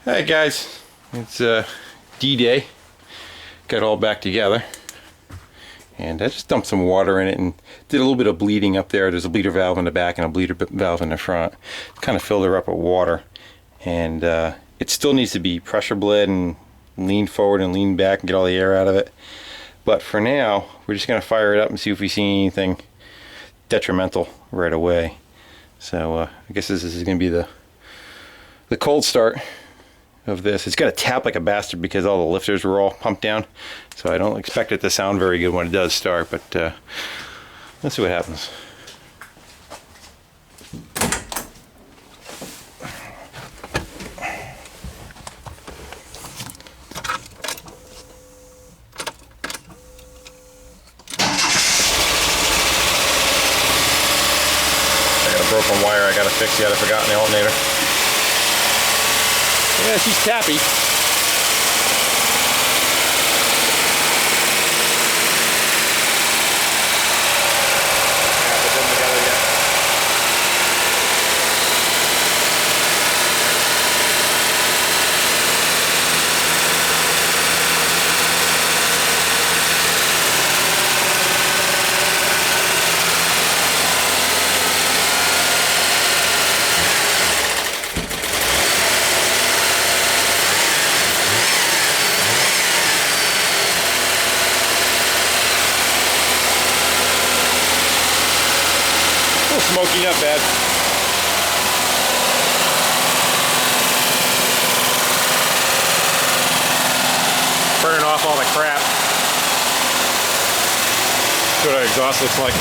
Hey guys, it's D-Day. Got it all back together. And I just dumped some water in it and did a little bit of bleeding up there. There's a bleeder valve in the back and a bleeder valve in the front. Kind of filled her up with water. And it still needs to be pressure bled and lean forward and lean back and get all the air out of it. But for now, we're just going to fire it up and see if we see anything detrimental right away. So I guess this is going to be the cold start of this. It's got to tap like a bastard because all the lifters were all pumped down, so I don't expect it to sound very good when it does start, but let's see what happens. I got a broken wire I gotta fix yet. I forgot in the alternator. Yeah, she's tappy. Smoky, not bad. Burning off all the crap. That's what our exhaust looks like.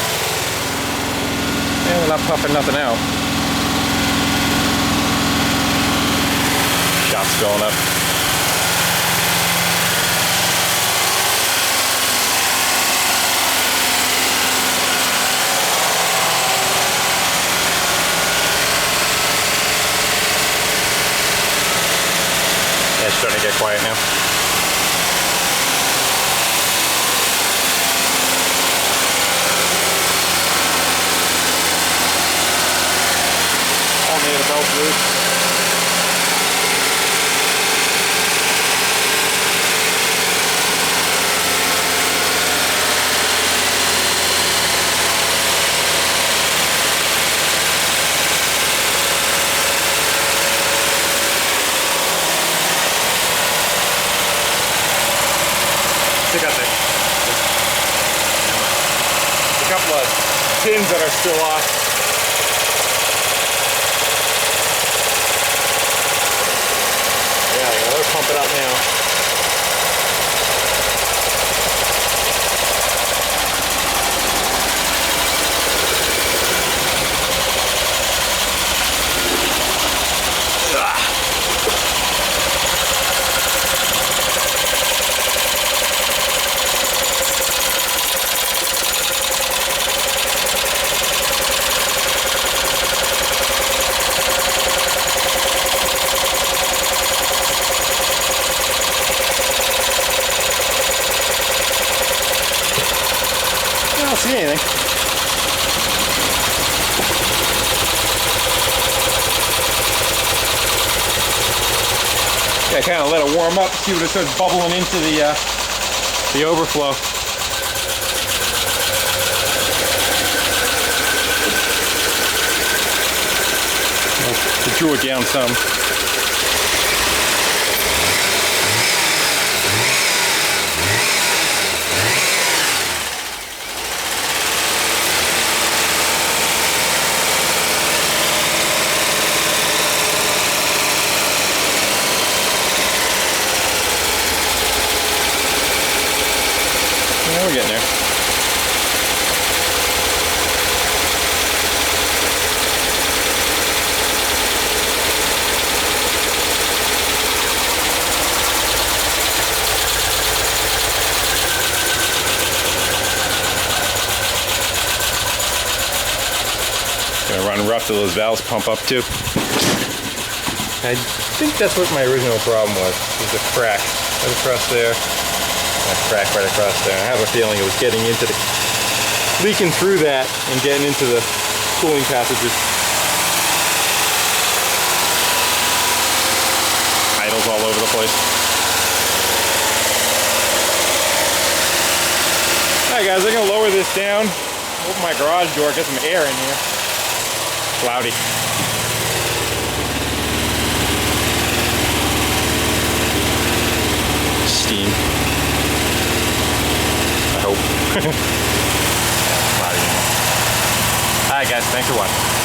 And we're not puffing nothing out. Shot's going up. Yeah, it's starting to get quiet now. Alternator belt loose. Got a couple of pins that are still off. Yeah, they're pumping up now. I don't see anything. Yeah, kind of let it warm up, see what it starts bubbling into the overflow. It drew it down some. Yeah, we're getting there. Gonna run rough till those valves pump up too. I think that's what my original problem was a crack right across there. A crack right across there. I have a feeling it was getting into the, leaking through that and getting into the cooling passages. I metals all over the place. Alright guys, I'm going to lower this down. Open my garage door, get some air in here. Cloudy. Steam. I hope. Cloudy. Alright guys, thanks for watching.